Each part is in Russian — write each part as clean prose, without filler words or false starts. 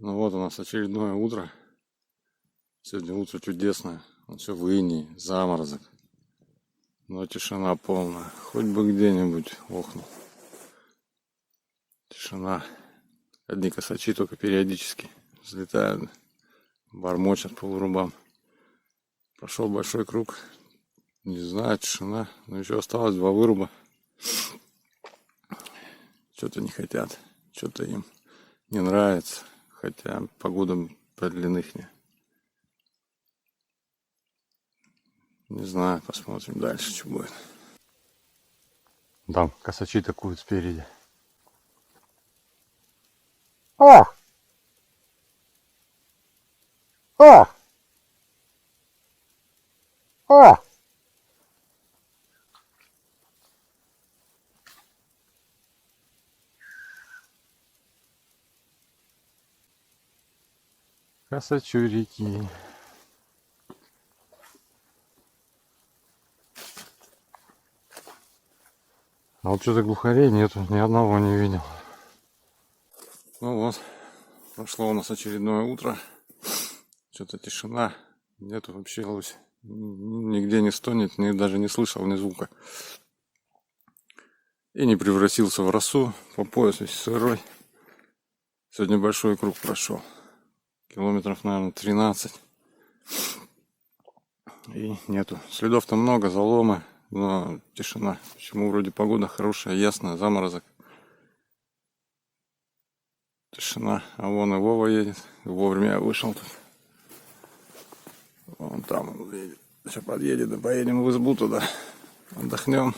Ну вот у нас очередное утро. Сегодня утро чудесное. Вот все в инии, заморозок. Но тишина полная. Хоть бы где-нибудь охнул. Тишина. Одни косачи только периодически взлетают, бормочат по вырубам. Прошел большой круг. Не знаю, тишина. Но еще осталось 2 выруба. Что-то не хотят. Что-то им не нравится. Хотя погода подлинных. Не знаю, посмотрим дальше, что будет. Там косачи такуют спереди. Ах! Ах! Ах! Косачурики. А вот что-то глухарей нету, ни одного не видел. Ну вот, прошло у нас очередное утро. Что-то тишина, нету вообще лось. Нигде не стонет, даже не слышал ни звука. И не превратился в росу, по пояс весь сырой. Сегодня большой круг прошел. Километров, наверное, 13. И нету. Следов-то много, заломы, но тишина. Почему вроде погода хорошая, ясная, заморозок. Тишина. А вон и Вова едет. Вовремя я вышел тут. Вон там он едет. Сейчас подъедет, да поедем в избу туда. Отдохнем.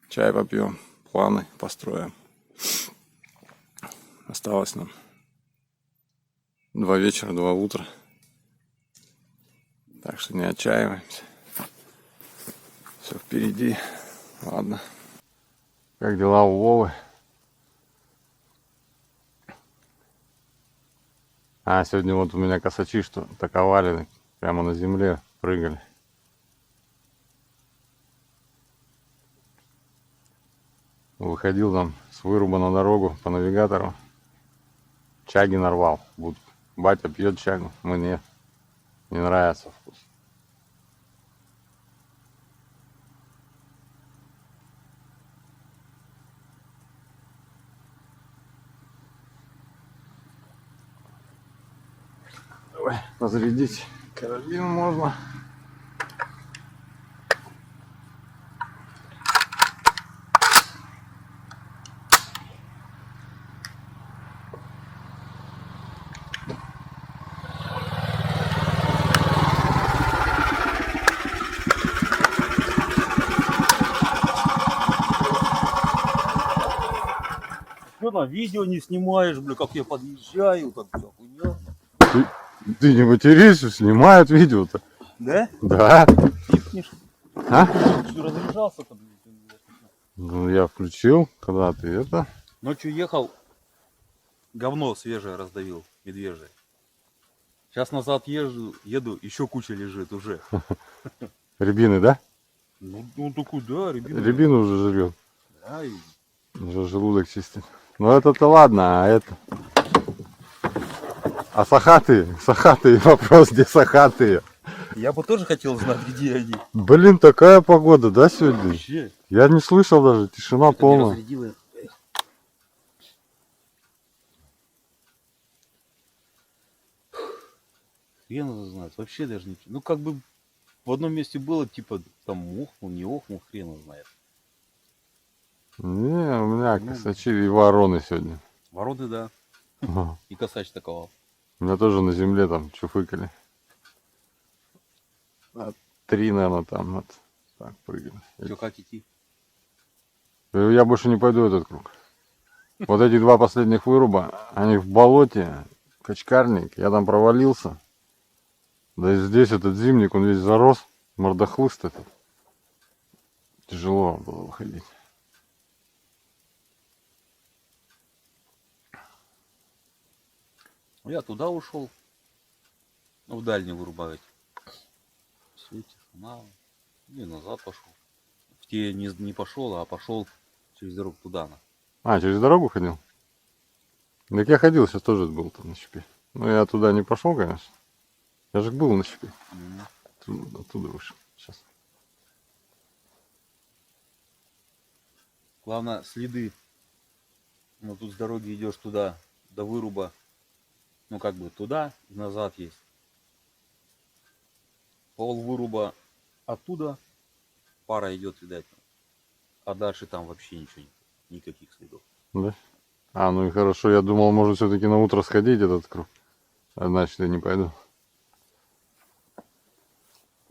Чай попьем. Планы построим. Осталось нам 2 вечера, 2 утра. Так что не отчаиваемся. Все впереди. Ладно. Как дела у Вовы? А, сегодня вот у меня косачи, что таковали, прямо на земле прыгали. Выходил там с выруба на дорогу по навигатору. Чаги нарвал. Батя пьет чагу, мне не нравится вкус. Давай, разрядить карабин можно. Что на видео не снимаешь, бля, как я подъезжаю, так вся хуйня. Ты не матерись, снимают видео-то. Да? Да. Пипнешь. А? Что разряжался-то, блин? Ну я включил, когда ты это. Ночью ехал, говно свежее раздавил, медвежье. Сейчас назад еду, еще куча лежит уже. Рябины, да? Ну такой, да, рябина. Рябину уже жрет. Да, и... Уже желудок чистит. Ну это-то ладно, а это... А сахатые, вопрос, где сахатые? Я бы тоже хотел знать, где они. Блин, такая погода, да, сегодня? Вообще. Я не слышал даже, тишина полная. Хрен его знает, вообще даже ничего. Ну как бы в одном месте было, типа там охнул, не охнул, хрен его знает. Не, у меня косачи и вороны сегодня. Вороны, да. Ага. И косач таковал. У меня тоже на земле там чуфыкали. 3, наверное, там вот так прыгали. Че, как идти? Я больше не пойду этот круг. Вот эти 2 последних выруба, они в болоте, качкарник, я там провалился. Да и здесь этот зимник, он весь зарос, мордохлыст этот. Тяжело было выходить. Я туда ушел, в дальний вырубать. Все, тишина. И назад пошел. В те не пошел, а пошел через дорогу туда. А, через дорогу ходил? Так я ходил, сейчас тоже был там на щепе. Но я туда не пошел, конечно. Я же был на щепе. Оттуда вышел. Сейчас. Главное, следы. Ну, тут с дороги идешь туда, до выруба. Ну, как бы туда и назад есть. Пол выруба оттуда пара идет, видать. А дальше там вообще ничего нет. Никаких следов. Да? А, ну и хорошо. Я думал, может все-таки на утро сходить этот круг. А значит, я не пойду.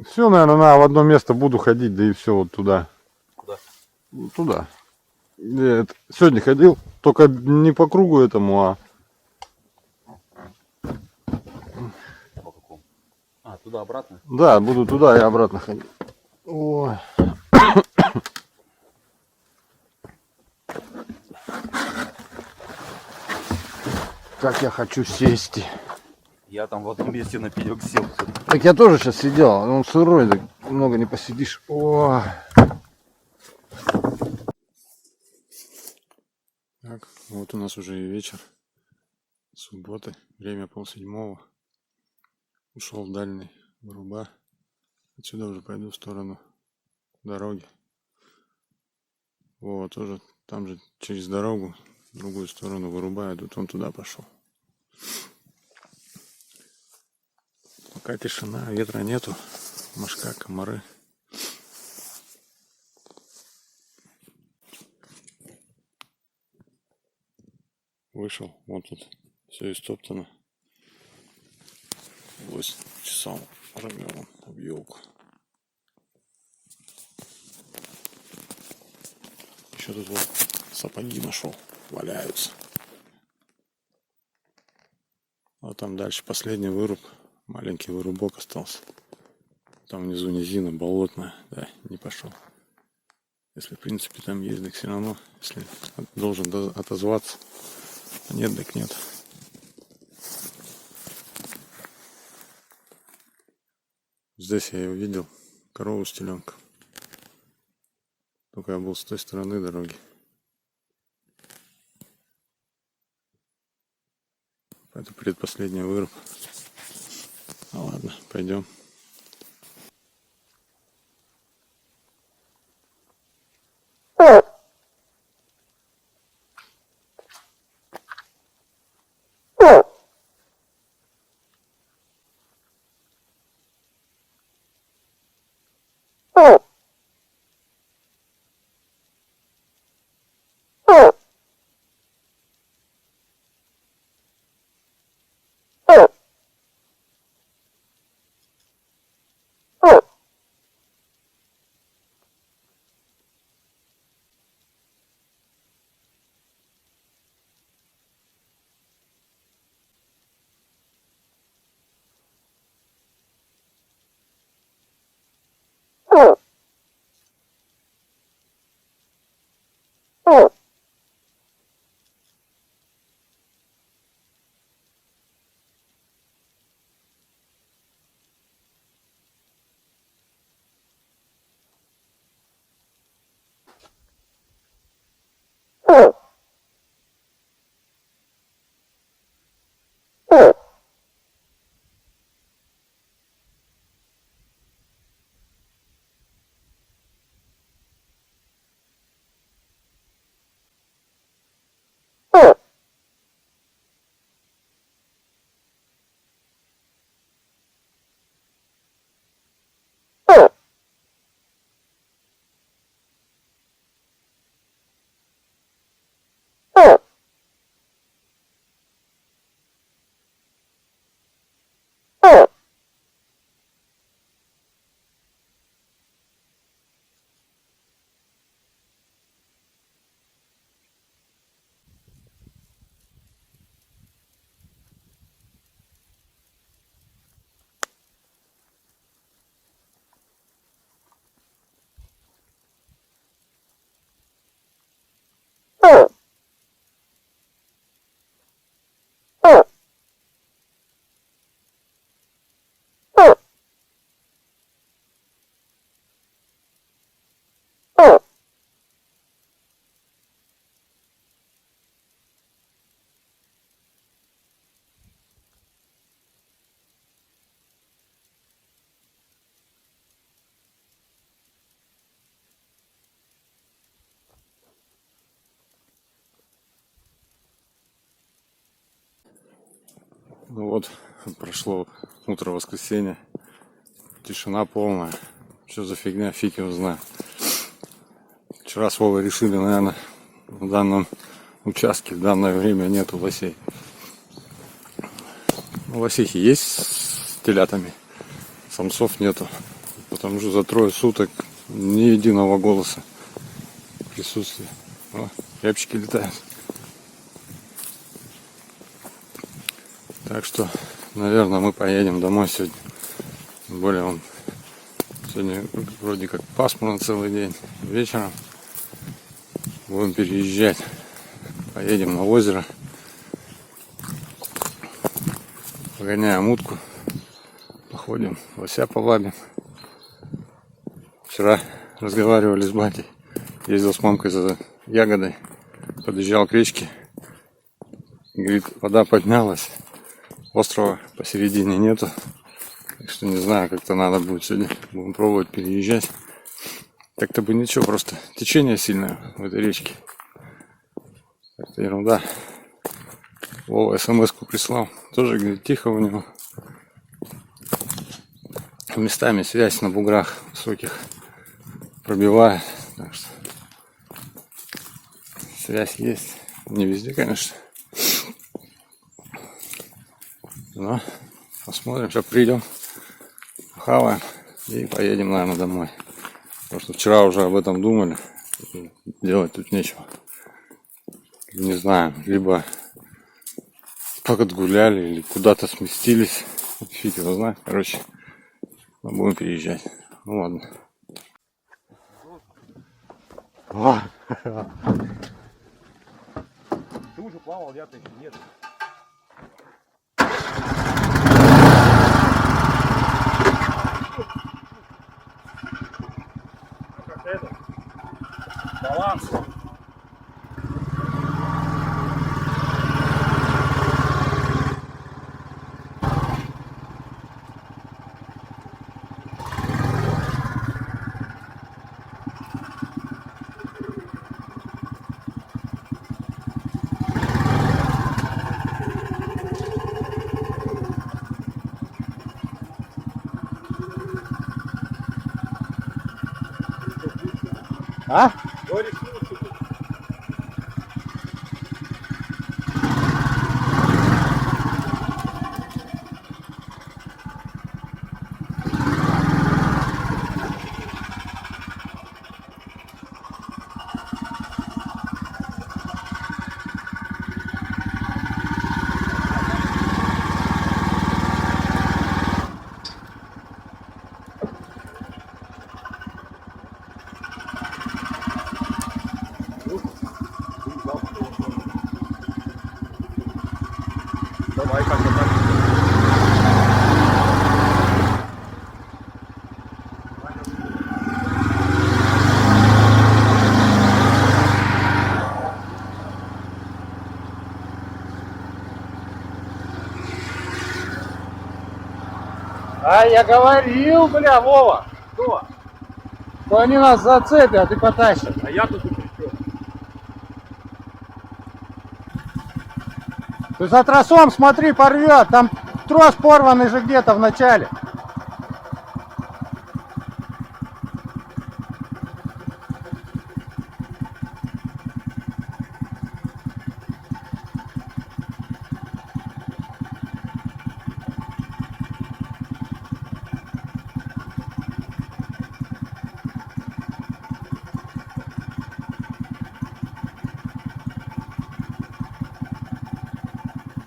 Все, наверное, в одно место буду ходить, да и все вот туда. Куда? Туда. Я сегодня ходил, только не по кругу этому, а По какому? А, туда-обратно? да, буду туда и обратно ходить. Ой. Как я хочу сесть. Я там в одном месте на пенек сел. Так я тоже сейчас сидел, он сырой, так много не посидишь. О. Так, вот у нас уже и вечер. Субботы, время 6:30. Ушел в дальний выруба. Отсюда уже пойду в сторону дороги. Вот, тоже там же через дорогу, в другую сторону вырубаю, тут он туда пошел. Пока тишина, ветра нету, мошка, комары. Вышел, вот тут все истоптано. 8 часов рвем об елку. Еще тут вот сапоги нашел, валяются. А там дальше последний выруб, маленький вырубок остался. Там внизу низина болотная, да, не пошел. Если в принципе там есть, так все равно, если должен отозваться, нет, так нет. Здесь я его видел, корову с теленком. Только я был с той стороны дороги. Это предпоследний выруб. Ну ладно, пойдем. Ну вот, прошло утро воскресенья. Тишина полная. Что за фигня, фиг его знает. Вчера с Вовой решили, наверное, в данном участке в данное время нету лосей. Ну, лосихи есть с телятами, самцов нету. Потому что за 3 суток ни единого голоса присутствия. О, рябчики летают. Так что, наверное, мы поедем домой сегодня. Тем более сегодня вроде как пасмурно целый день. Вечером будем переезжать. Поедем на озеро. Погоняем утку. Походим, лося повалим. Вчера разговаривали с батей. Ездил с мамкой за ягодой. Подъезжал к речке. Говорит, вода поднялась. Острова посередине нету. Так что не знаю, как-то надо будет сегодня. Будем пробовать переезжать. Так-то бы ничего, просто течение сильное в этой речке. Это ерунда. Вова смс-ку прислал. Тоже, говорит, тихо у него. Местами связь на буграх высоких пробивает. Так что связь есть. Не везде, конечно. Но посмотрим, сейчас придем, хаваем и поедем, наверное, домой. Потому что вчера уже об этом думали. Делать тут нечего. Не знаю, либо подгуляли или куда-то сместились. Фиг его знает. Короче, будем переезжать. Ну ладно. Ты уже плавал, я-то еще нет. Как это? Баланс. А? Говоришь, лучше тут. Давай как-то так. А я говорил, бля, Вова, Что? что они нас зацепят, а ты потащишь. А я тут при чем? Ты за тросом смотри, порвет. Там трос порванный же где-то в начале.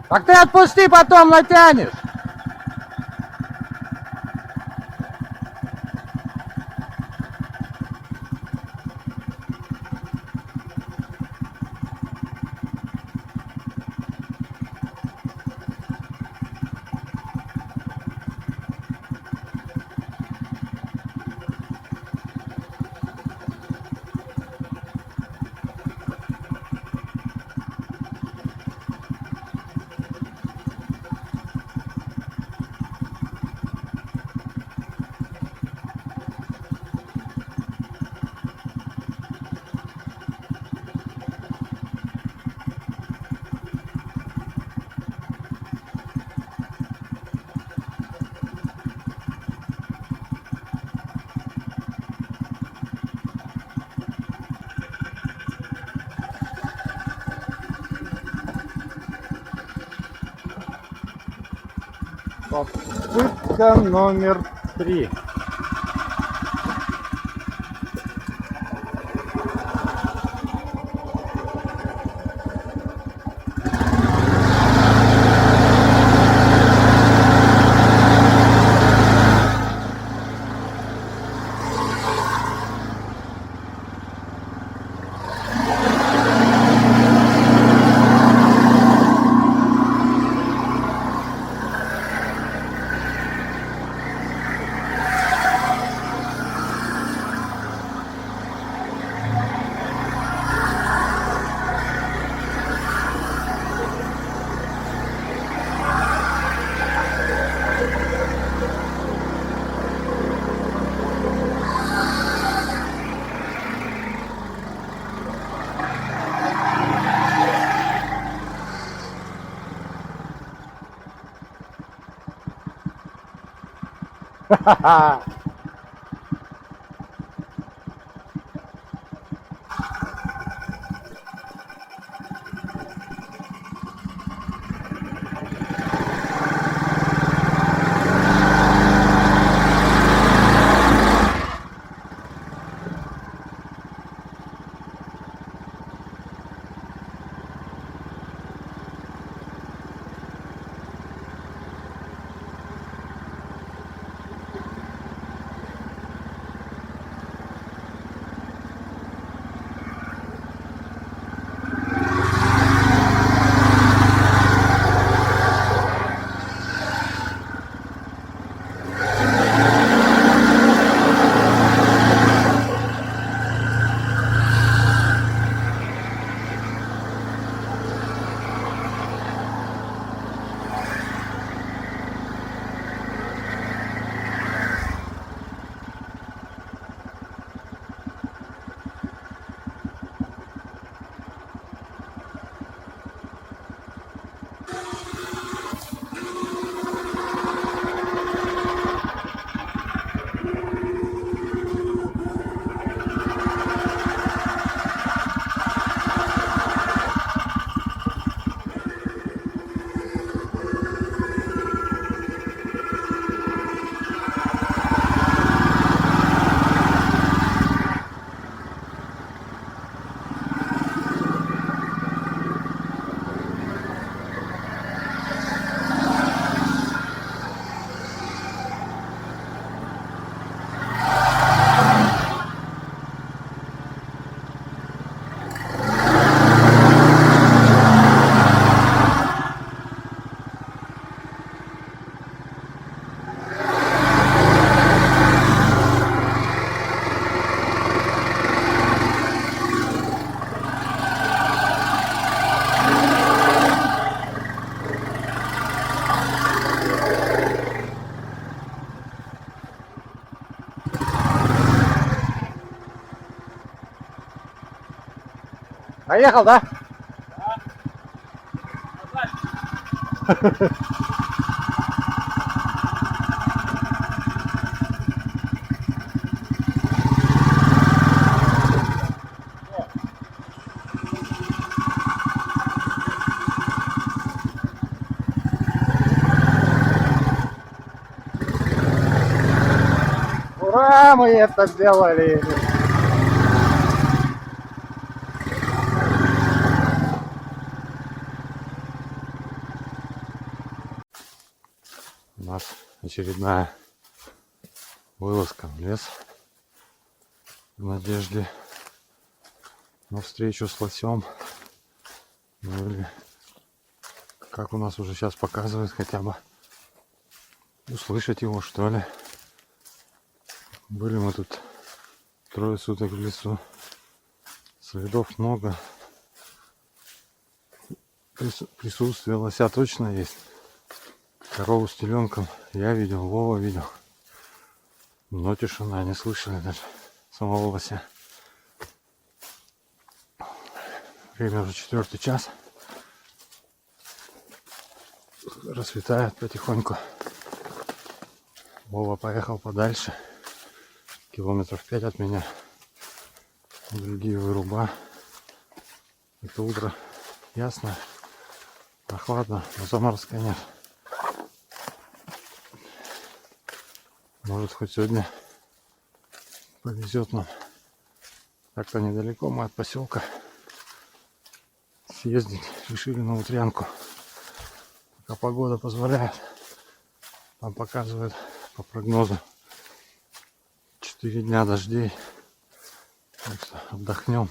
Так ты отпусти, потом натянешь. Попытка номер 3. Ха-ха-ха! Поехал, да? Ура, мы это сделали! У нас очередная вылазка в лес в надежде на встречу с лосем. Ну или, как у нас уже сейчас показывают, хотя бы услышать его, что ли. Были мы тут 3 суток в лесу. Следов много. Присутствие лося точно есть. Корову с теленком я видел, Вова видел. Но тишина, не слышали даже самого лося. Время уже 4-й час. Рассветает потихоньку. Вова поехал подальше. Километров 5 от меня. Другие выруба. Это утро ясно, прохладно, но заморозка нет. Может, хоть сегодня повезет нам. Так-то недалеко мы от поселка. Съездить решили на Утрянку. Пока погода позволяет. Там показывает по прогнозу 4 дня дождей. Так что отдохнем.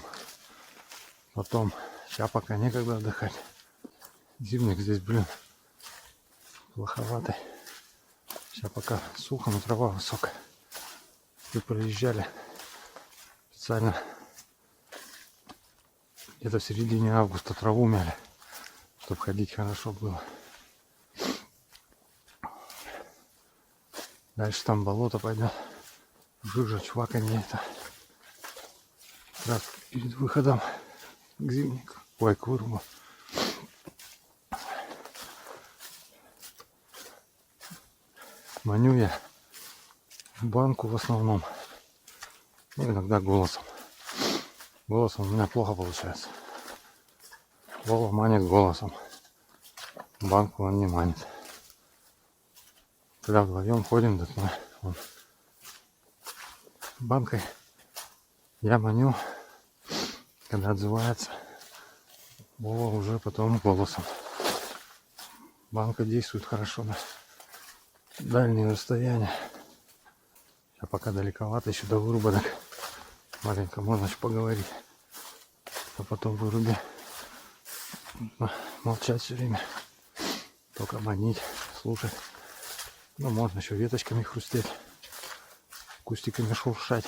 Потом, сейчас пока некогда отдыхать. Зимник здесь, блин, плоховатый. Сейчас пока сухо, но трава высокая. Мы проезжали специально где-то в середине августа траву мяли, чтобы ходить хорошо было. Дальше там болото пойдет. Жужжа, чваканье это. Как раз перед выходом к зимнику. Ой, к вырубу. Маню я в банку в основном. Ну, иногда голосом. Голосом у меня плохо получается. Вова манит голосом. Банку он не манит. Когда вдвоем ходим, так мы он банкой я маню. Когда отзывается, Вова уже потом голосом. Банка действует хорошо на дальние расстояния. А пока далековато, еще до выруба, так маленько можно еще поговорить. А потом выруби. Молчать все время. Только манить, слушать. Ну, можно еще веточками хрустеть. Кустиками шуршать.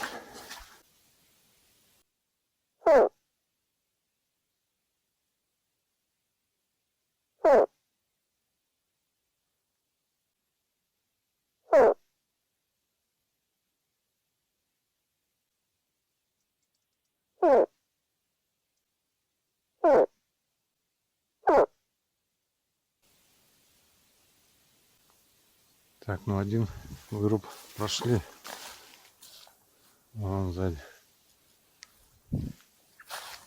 Так, ну один выруб прошли. Вон сзади.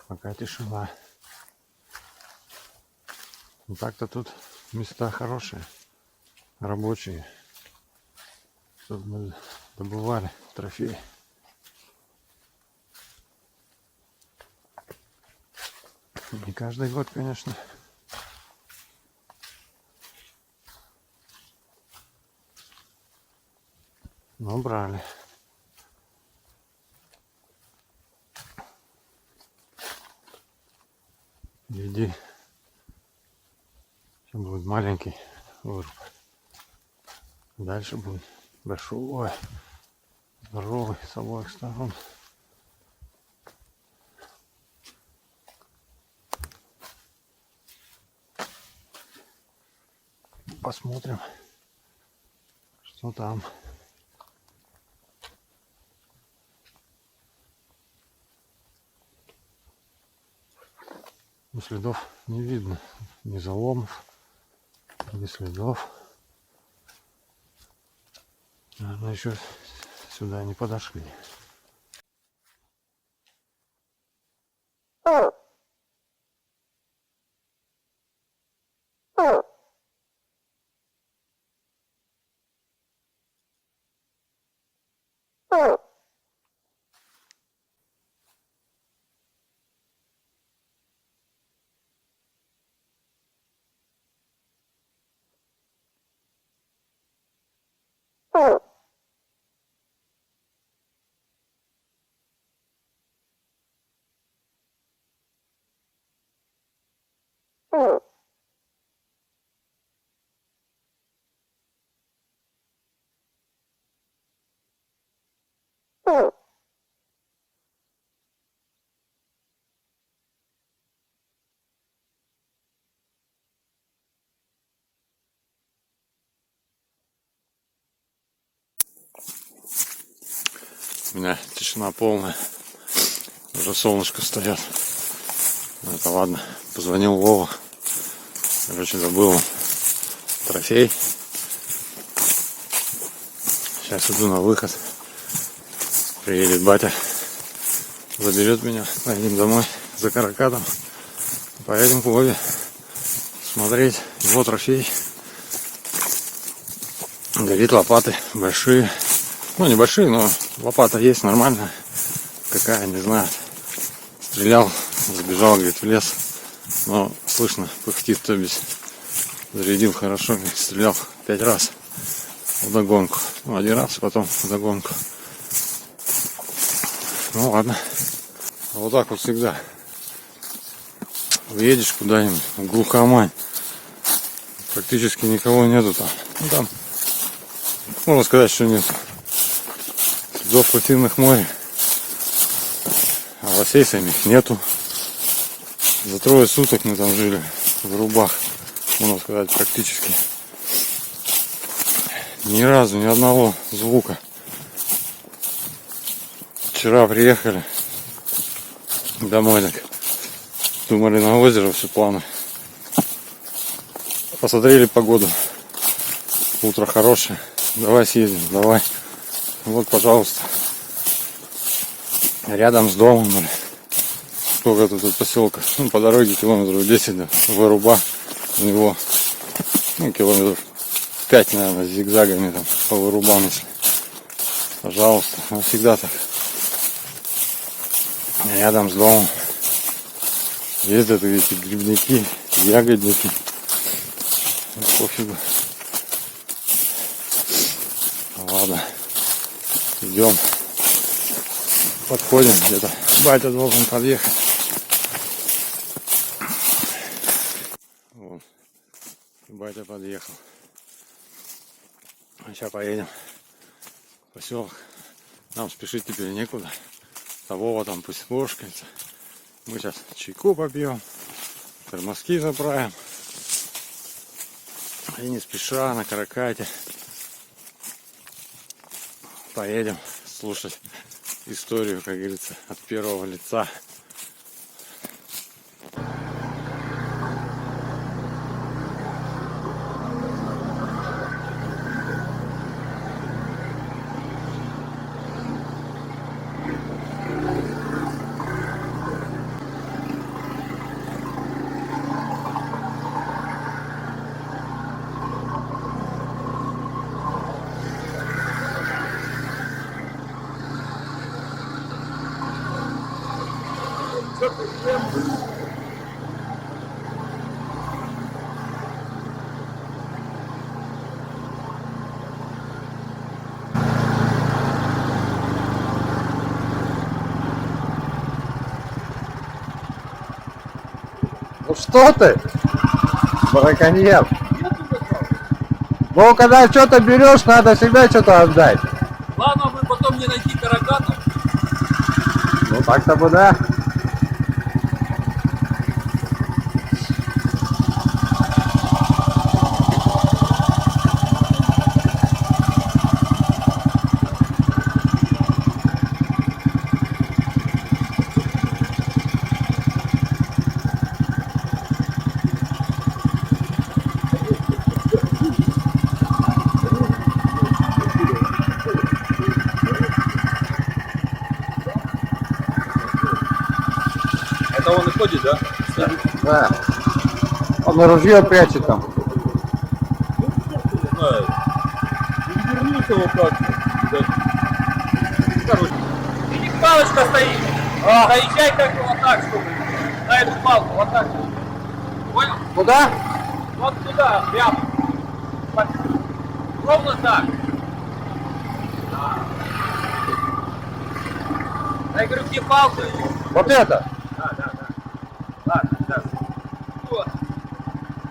Пока тишина. Ну, так-то тут места хорошие, рабочие, чтобы мы добывали трофеи. Не каждый год, конечно. Но брали. Впереди сейчас будет маленький выруб. Дальше будет большой, здоровый с обоих сторон. Посмотрим, что там. Но следов не видно, ни заломов, ни следов. Наверное, еще сюда не подошли. У меня тишина полная. Уже солнышко встает. Ну, это ладно. Позвонил Вова. Короче, забыл трофей. Сейчас иду на выход. Приедет батя. Заберет меня. Поедем домой за каракатом. Поедем к Вове смотреть его трофей. Горит лопаты большие. Ну, небольшие, но лопата есть нормальная. Какая, не знаю. Стрелял, забежал, говорит, в лес. Но слышно, пыхтит, то есть зарядил хорошо, говорит, стрелял 5 раз вдогонку. Ну, 1 раз, потом вдогонку. Ну ладно. Вот так вот всегда. Уедешь куда-нибудь в глухомань. Практически никого нету там. Ну там, можно сказать, что нет. Следов активных море. А лосей самих нету. За 3 суток мы там жили в рубах. Можно сказать, практически. Ни разу, ни одного звука. Вчера приехали домой, так думали на озеро, все планы. Посмотрели погоду. Утро хорошее. Давай съездим, давай. Вот, пожалуйста. Рядом с домом, блин. Сколько тут от поселка? Ну, по дороге километров 10 до Выруба. У него, ну, километров 5, наверное, с зигзагами там по Вырубам, если. Пожалуйста. Он всегда так. Рядом с домом. Ездят эти грибники, ягодники. Ну, пофигу. Ладно. Идем. Подходим где-то. Батя должен подъехать. Вот. Батя подъехал. А сейчас поедем в поселок. Нам спешить теперь некуда. Вова там пусть ложкается. Мы сейчас чайку попьем. Тормозки заправим. И не спеша на каракате поедем слушать историю, как говорится, от первого лица. Ну что ты, браконьер? Ну, когда что-то берешь, надо всегда что-то отдать. Главное, вы потом не найти каракатов. Ну, так-то бы да. Это он и ходит, да? Да. Он ружье прячет там. Не знаю. Вернулся вот так. Короче. Видишь, палочка стоит. Заезжай как бы вот так, чтобы на эту палку, вот так. Понял? Куда? Вот туда, прямо. Ровно так. Да. Я говорю, где палка? Вот это. Да. Ладно, сейчас. Вот.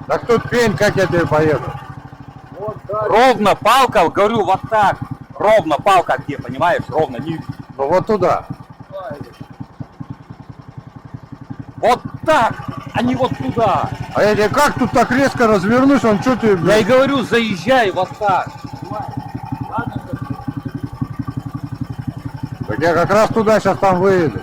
Так тут пень, как я тебе поеду. Вот, да. Ровно палка, говорю, вот так. Ровно палка где, понимаешь? Ровно. Не... Ну вот туда. Вот так, а не вот туда. А я тебе как тут так резко развернусь, он что ты, Я и блядь? говорю, заезжай вот так. Так я как раз туда сейчас там выеду.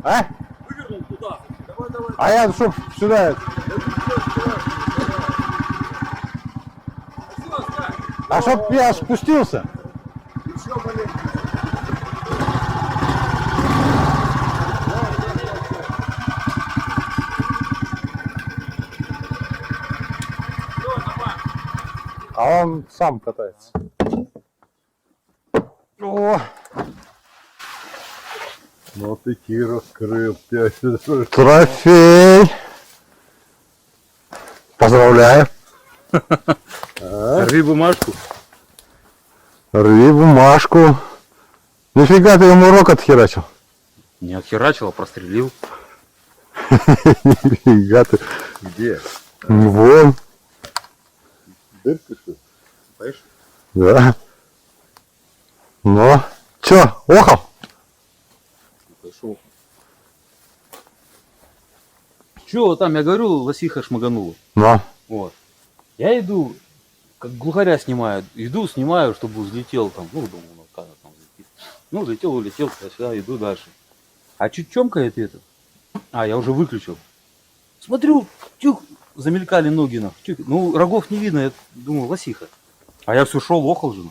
А? Вывернул туда. Давай, давай. А я чтоб сюда. А чтоб я спустился. Еще маленько. А он сам катается. О, Ну ты Кира скрыл 5. трофей. Поздравляю. Рви бумажку. Рви бумажку. Нифига ты ему рог отхерачил. Не отхерачил, а прострелил. Нифига ты. Где? Вон. Дырка что ли? Понимаешь? Да. Ну, чё, охал? Пошел. Че там, я говорю, лосиха шмаганула. Ну, Вот. Я иду, как глухаря снимаю. Иду, снимаю, чтобы взлетел там. Ну, думаю, ну, когда там взлетит. Ну, взлетел, улетел, сюда, иду дальше. А чуть чомкает это. А, я уже выключил. Смотрю, тюк, замелькали ноги на. Ну, рогов не видно, я думаю, лосиха. А я все шел, охал же.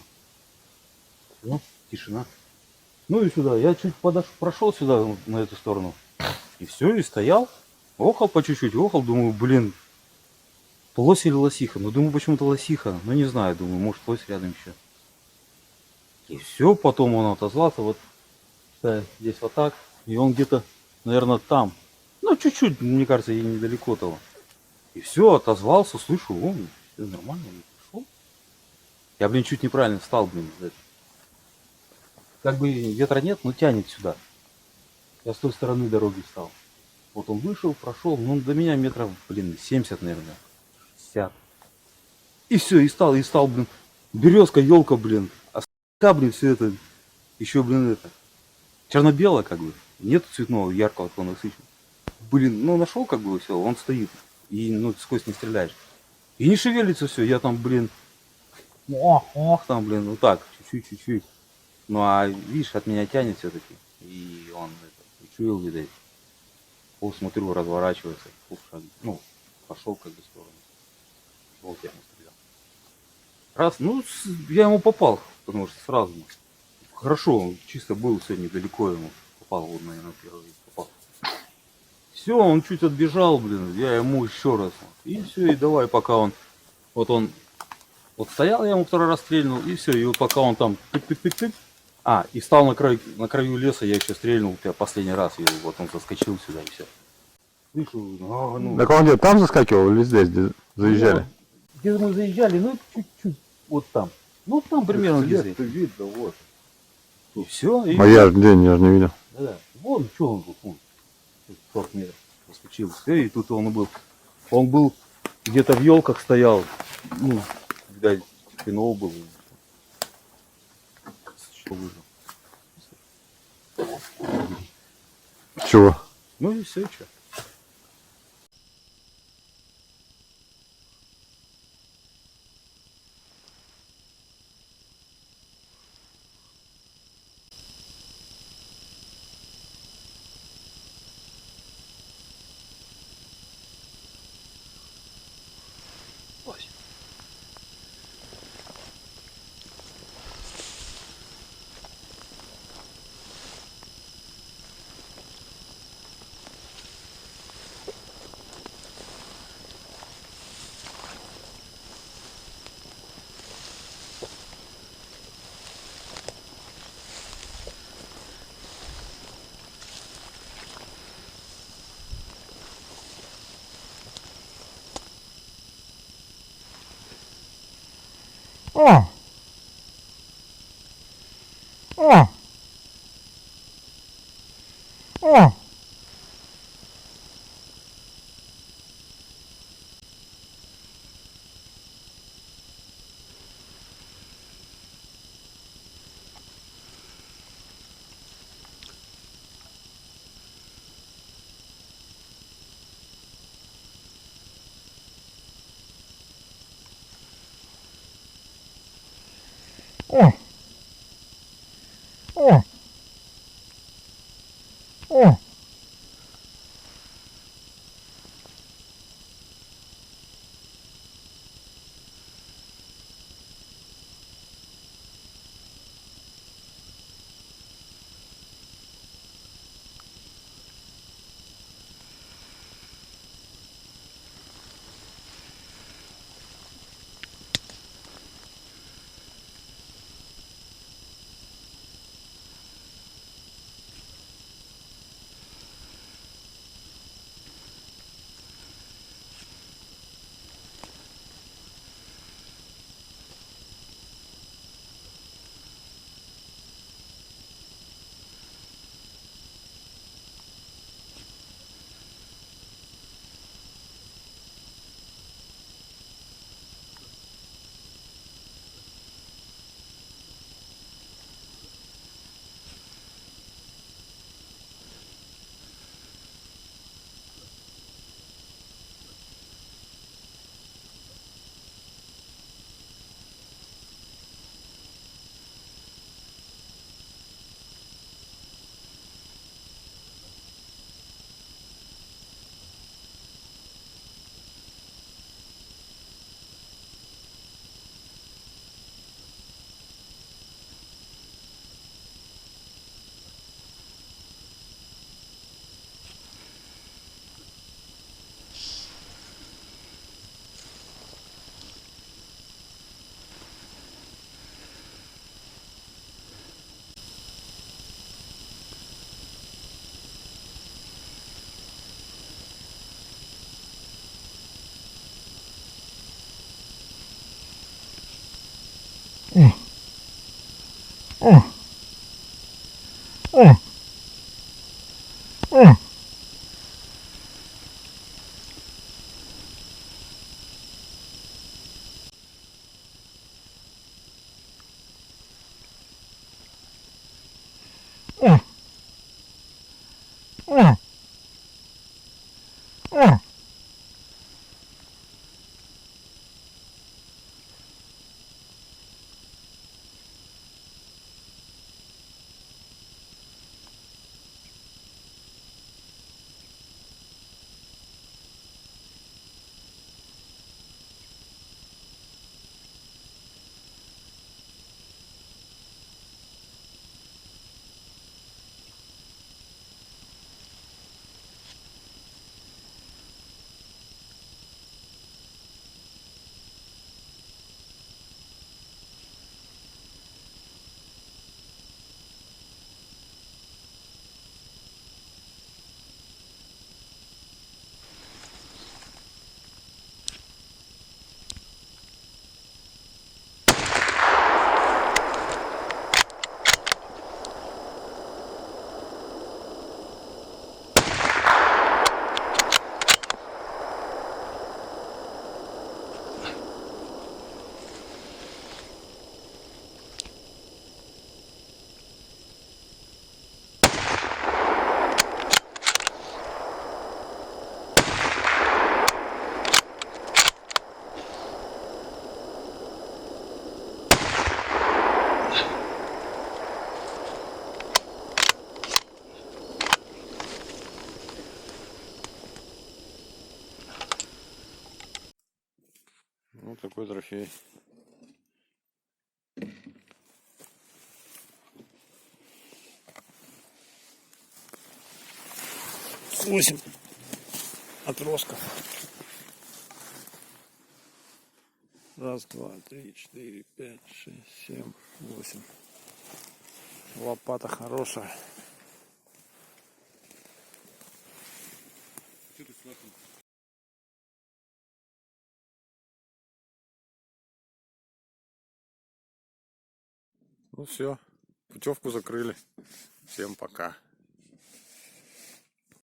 Ну, тишина. Ну и сюда. Я чуть прошел сюда, на эту сторону. И все, и стоял. Охал по чуть-чуть, охал, думаю, блин, лось или лосиха. Ну, думаю, почему-то лосиха. Ну, не знаю, думаю, может, лось рядом еще. И все, потом он отозвался, вот здесь вот так. И он где-то, наверное, там. Ну, чуть-чуть, мне кажется, и недалеко того. И все, отозвался, слышу, он, все нормально, он пришел. Я, блин, чуть неправильно встал, блин. Как бы ветра нет, но тянет сюда. Я с той стороны дороги встал. Вот он вышел, прошел, ну, до меня метров, блин, 70, наверное, 60. И все, и стал, блин, березка, елка, блин, а блин, все это, еще, блин, это, черно-белое, как бы, нет цветного, яркого, такого насыщенного. Блин, ну, нашел, как бы, все, он стоит, и, ну, сквозь не стреляешь. И не шевелится все, я там, блин, там, блин, вот так, чуть-чуть. Ну, а, видишь, от меня тянет все-таки, и он, это, учуял, видать. Смотрю, разворачивается, полшага, ну, пошел как бы в сторону. Вот я ему стрелял. Раз, ну, я ему попал, потому что сразу. Хорошо, он чисто был сегодня далеко ему. Попал, вот, наверное, первый попал. Все, он чуть отбежал, блин, я ему еще раз. И все, и давай, пока он, вот он, вот стоял, я ему второй раз стрельнул, и все, и вот пока он там тык-тык-тык-тык. А, и стал на краю леса, я еще стрельнул, я последний раз, и вот он заскочил сюда, и все. Слышу, ну. так он где, там заскакивал или здесь, где заезжали? Где мы заезжали, ну, чуть-чуть, вот там. Ну, там примерно где След-то видно, вот. И все, и... А я же не видел. Да, вон, что он был, вон, 40 метров заскочил, все, и тут он был. Он был где-то в елках стоял, ну, видать, хреново был. Что выжил. Чего? Ну и все, что. О! О! О! О! О! О! О! О! О! О! О! О! О! Вот такой трофей. Восемь отростков. Раз, два, три, четыре, пять, шесть, семь, восемь. Лопата хорошая. Ну все, путевку закрыли. Всем пока.